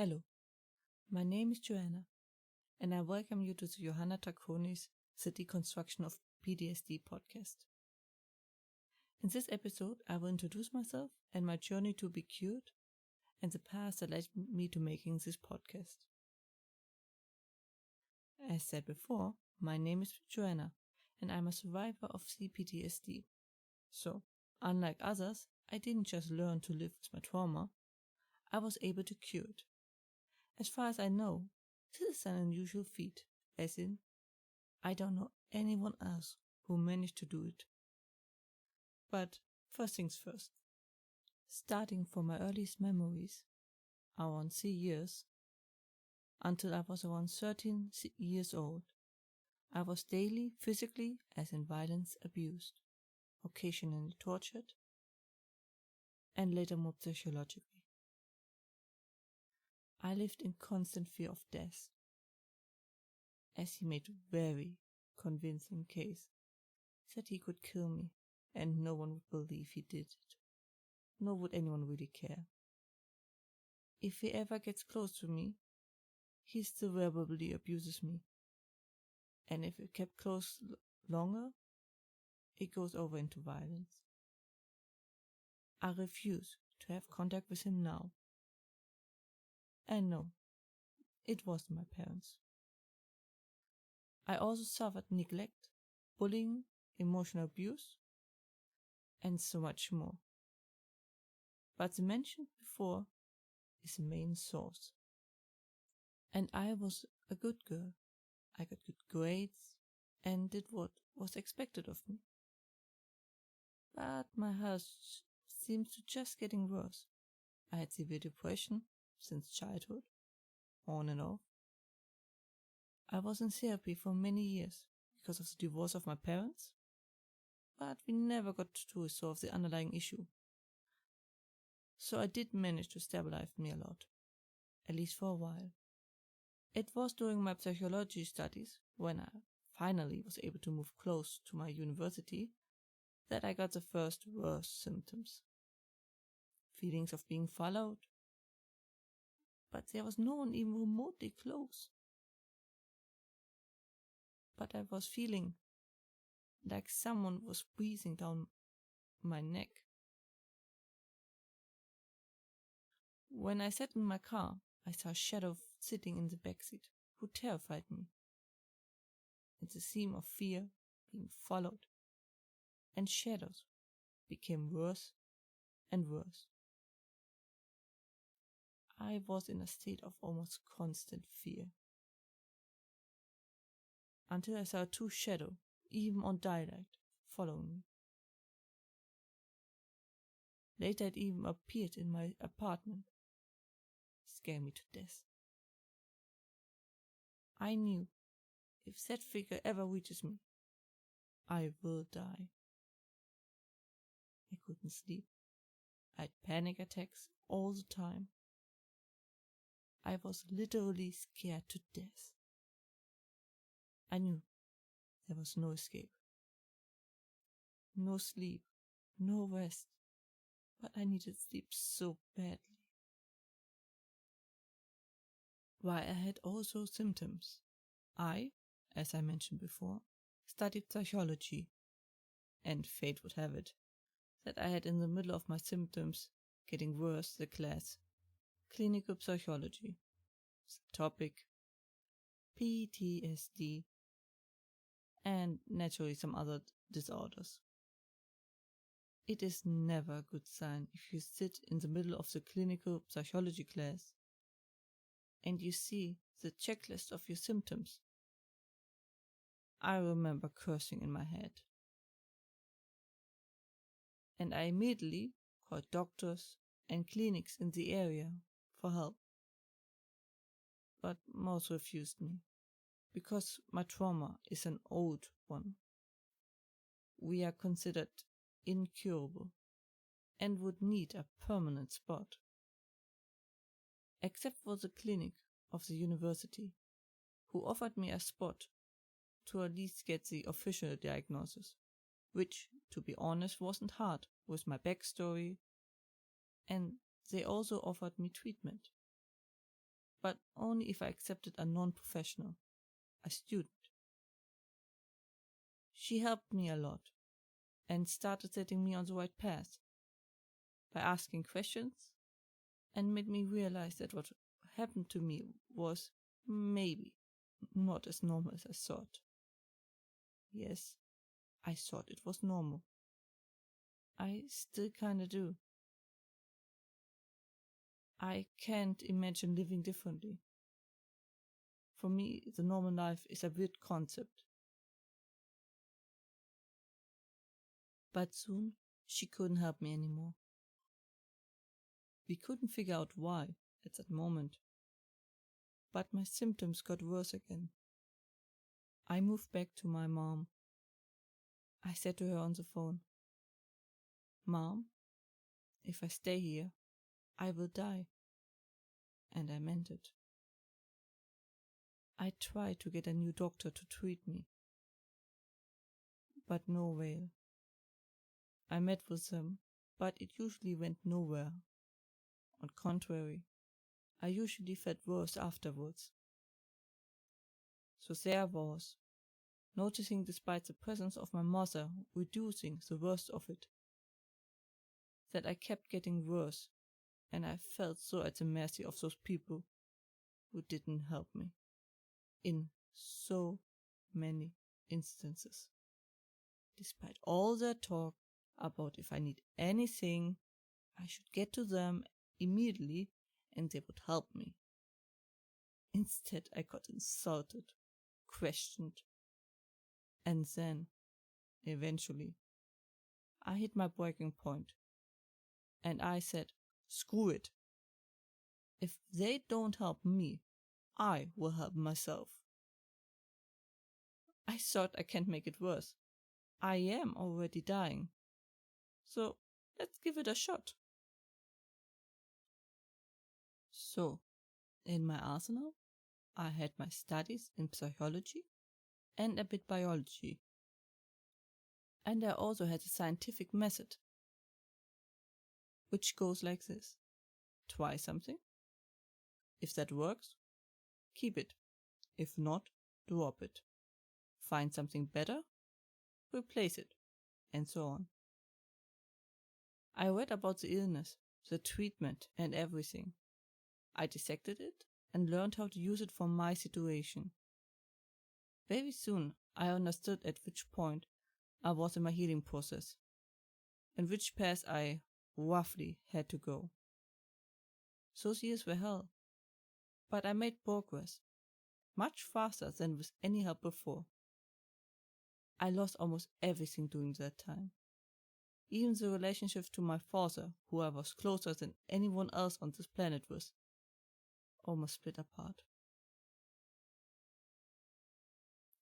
Hello, my name is Joanna, and I welcome you to the Johanna Tacconi's The Deconstruction of PTSD podcast. In this episode, I will introduce myself and my journey to be cured, and the path that led me to making this podcast. As said before, my name is Joanna, and I'm a survivor of C-PTSD. So, unlike others, I didn't just learn to live with my trauma, I was able to cure it. As far as I know, this is an unusual feat, as in, I don't know anyone else who managed to do it. But first things first. Starting from my earliest memories, around 3 years, until I was around 13 years old, I was daily, physically, as in violence, abused, occasionally tortured, and later more psychologically. I lived in constant fear of death, as he made a very convincing case that he could kill me, and no one would believe he did it, nor would anyone really care. If he ever gets close to me, he still verbally abuses me, and if it kept close longer, it goes over into violence. I refuse to have contact with him now. And no, it wasn't my parents. I also suffered neglect, bullying, emotional abuse, and so much more. But the mentioned before is the main source. And I was a good girl. I got good grades and did what was expected of me. But my health seems to just getting worse. I had severe depression since childhood, on and off. I was in therapy for many years because of the divorce of my parents, but we never got to resolve the underlying issue. So I did manage to stabilize me a lot, at least for a while. It was during my psychology studies, when I finally was able to move close to my university, that I got the first worst symptoms. Feelings of being followed, but there was no one even remotely close. But I was feeling like someone was breathing down my neck. When I sat in my car, I saw a shadow sitting in the backseat who terrified me. And the theme of fear, being followed, and shadows became worse and worse. I was in a state of almost constant fear. Until I saw a true shadow, even on daylight, following me. Later it even appeared in my apartment. It scared me to death. I knew, if that figure ever reaches me, I will die. I couldn't sleep. I had panic attacks all the time. I was literally scared to death. I knew there was no escape. No sleep, no rest, but I needed sleep so badly. While I had also symptoms, I, as I mentioned before, studied psychology, and fate would have it that I had in the middle of my symptoms getting worse the class clinical psychology, topic PTSD, and naturally some other disorders. It is never a good sign if you sit in the middle of the clinical psychology class and you see the checklist of your symptoms. I remember cursing in my head. And I immediately called doctors and clinics in the area for help. But most refused me, because my trauma is an old one. We are considered incurable and would need a permanent spot. Except for the clinic of the university, who offered me a spot to at least get the official diagnosis, which, to be honest, wasn't hard with my backstory, and they also offered me treatment. but only if I accepted a non-professional, a student. She helped me a lot and started setting me on the right path by asking questions and made me realize that what happened to me was maybe not as normal as I thought. Yes, I thought it was normal. I still kinda do. I can't imagine living differently. For me, the normal life is a weird concept. But soon, she couldn't help me anymore. We couldn't figure out why at that moment. But my symptoms got worse again. I moved back to my mom. I said to her on the phone, "Mom, if I stay here, I will die." And I meant it. I tried to get a new doctor to treat me, but no avail. I met with them, but it usually went nowhere. On contrary, I usually felt worse afterwards. So there I was, noticing despite the presence of my mother reducing the worst of it, that I kept getting worse, and I felt so at the mercy of those people who didn't help me. In so many instances. Despite all their talk about if I need anything, I should get to them immediately and they would help me. Instead, I got insulted, questioned, and then, eventually, I hit my breaking point, and I said, "Screw it. If they don't help me, I will help myself." I thought I can't make it worse. I am already dying. So let's give it a shot. So, in my arsenal, I had my studies in psychology and a bit biology. And I also had a scientific method, which goes like this. Try something. If that works, keep it. If not, drop it. Find something better, replace it, and so on. I read about the illness, the treatment, and everything. I dissected it and learned how to use it for my situation. Very soon, I understood at which point I was in my healing process and which path I roughly had to go. Those years were hell, but I made progress, much faster than with any help before. I lost almost everything during that time. Even the relationship to my father, who I was closer than anyone else on this planet with, almost split apart.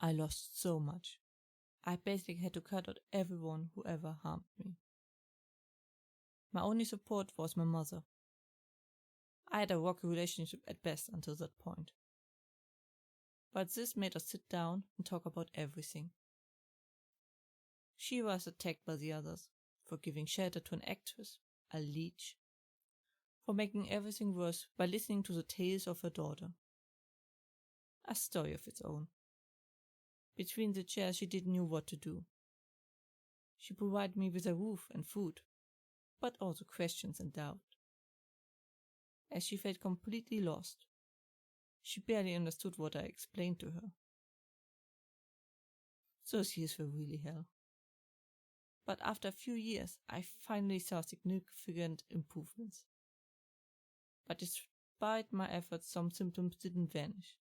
I lost so much. I basically had to cut out everyone who ever harmed me. My only support was my mother. I had a rocky relationship at best until that point. But this made us sit down and talk about everything. She was attacked by the others for giving shelter to an actress, a leech, for making everything worse by listening to the tales of her daughter. A story of its own. Between the chairs she didn't know what to do. She provided me with a roof and food, but also questions and doubt. As she felt completely lost, she barely understood what I explained to her. Those years were really hell. But after a few years, I finally saw significant improvements. But despite my efforts, some symptoms didn't vanish.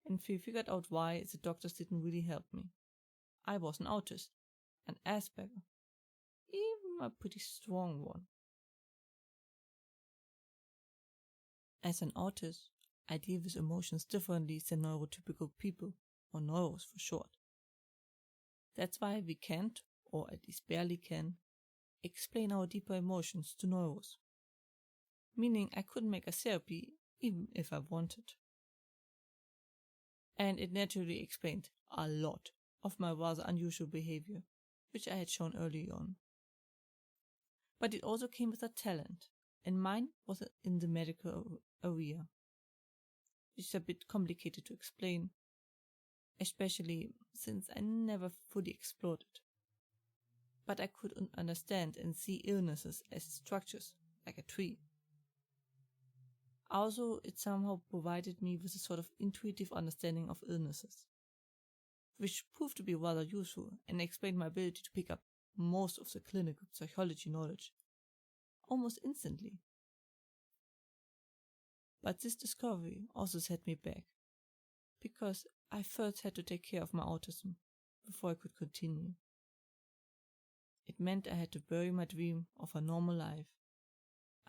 And we figured out why the doctors didn't really help me. I was an autist, an Asperger, even a pretty strong one. As an autist, I deal with emotions differently than neurotypical people, or neuros for short. That's why we can't, or at least barely can, explain our deeper emotions to neuros. Meaning I couldn't make a therapy even if I wanted. And it naturally explained a lot of my rather unusual behavior, which I had shown early on. But it also came with a talent, and mine was in the medical area. which is a bit complicated to explain, especially since I never fully explored it. But I could understand and see illnesses as structures, like a tree. Also, it somehow provided me with a sort of intuitive understanding of illnesses, which proved to be rather useful and explained my ability to pick up most of the clinical psychology knowledge almost instantly. But this discovery also set me back, because I first had to take care of my autism before I could continue. It meant I had to bury my dream of a normal life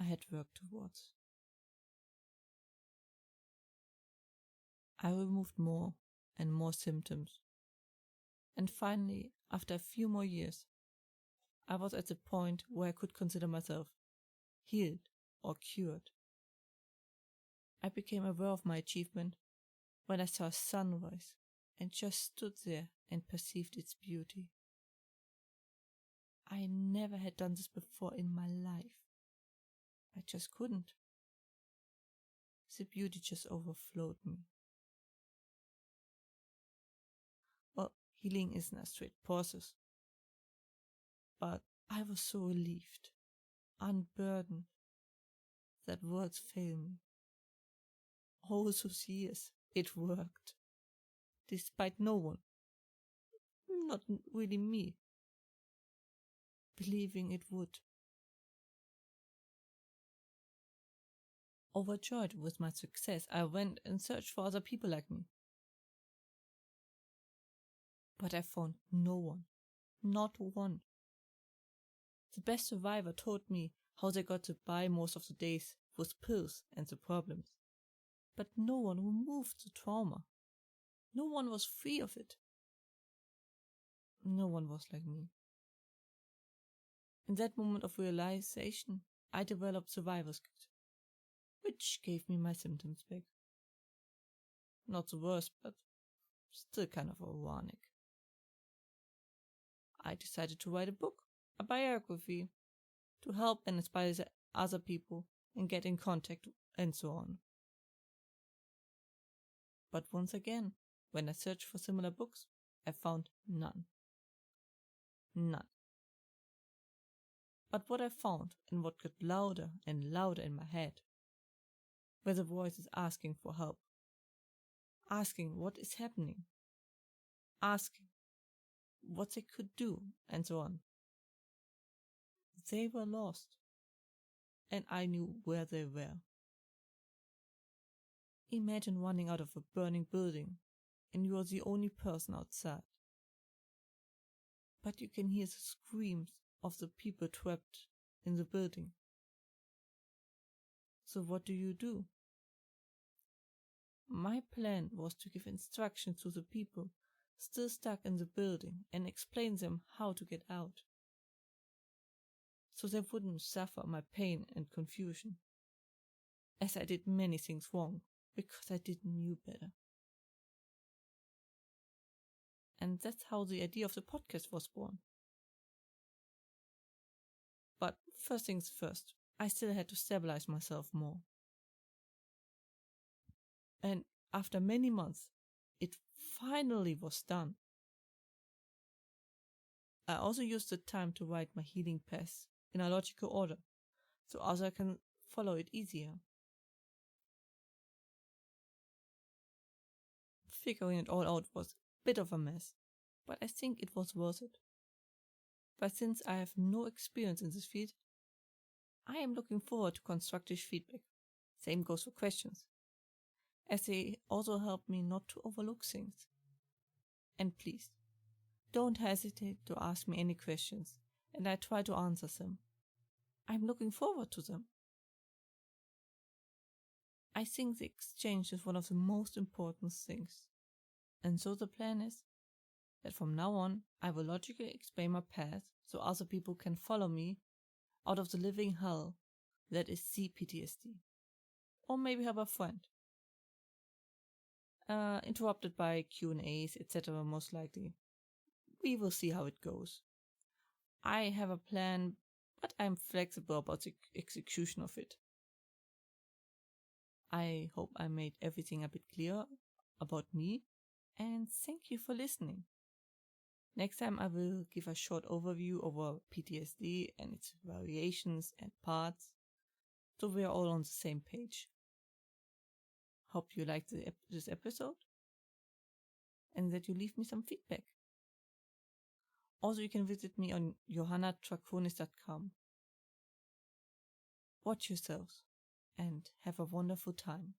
I had worked towards. I removed more and more symptoms, and finally, after a few more years, I was at the point where I could consider myself healed or cured. I became aware of my achievement when I saw a sunrise and just stood there and perceived its beauty. I never had done this before in my life. I just couldn't. The beauty just overflowed me. Well, healing isn't a straight process, but I was so relieved, unburdened, that words fail me. All those years, it worked, despite no one, not really me, believing it would. Overjoyed with my success, I went and searched for other people like me. But I found no one, not one. The best survivor told me how they got to by most of the days with pills and the problems. But no one removed the trauma. No one was free of it. No one was like me. In that moment of realization, I developed survivor's guilt, which gave me my symptoms back. Not the worst, but still kind of ironic. I decided to write a book, a biography, to help and inspire other people and get in contact and so on. But once again, when I searched for similar books, I found none. None. But what I found, and what got louder and louder in my head, were the voices asking for help, asking what is happening, asking what they could do, and so on. They were lost, and I knew where they were. Imagine running out of a burning building, and you are the only person outside. But you can hear the screams of the people trapped in the building. So what do? My plan was to give instructions to the people still stuck in the building and explain them how to get out, so they wouldn't suffer my pain and confusion, as I did many things wrong because I didn't know better. And that's how the idea of the podcast was born. But first things first, I still had to stabilize myself more. And after many months, it finally was done. I also used the time to write my healing path in a logical order, so others can follow it easier. Figuring it all out was a bit of a mess, but I think it was worth it. But since I have no experience in this field, I am looking forward to constructive feedback. Same goes for questions, as they also help me not to overlook things. And please, don't hesitate to ask me any questions, and I try to answer them. I'm looking forward to them. I think the exchange is one of the most important things. And so the plan is that from now on, I will logically explain my path so other people can follow me out of the living hell that is C-PTSD. Or maybe have a friend. Interrupted by Q&As, etc. most likely. We will see how it goes. I have a plan, but I'm flexible about the execution of it. I hope I made everything a bit clearer about me, and thank you for listening. Next time I will give a short overview over PTSD and its variations and parts, so we are all on the same page. Hope you liked this episode and that you leave me some feedback. Also, you can visit me on johannatrakonis.com. Watch yourselves and have a wonderful time.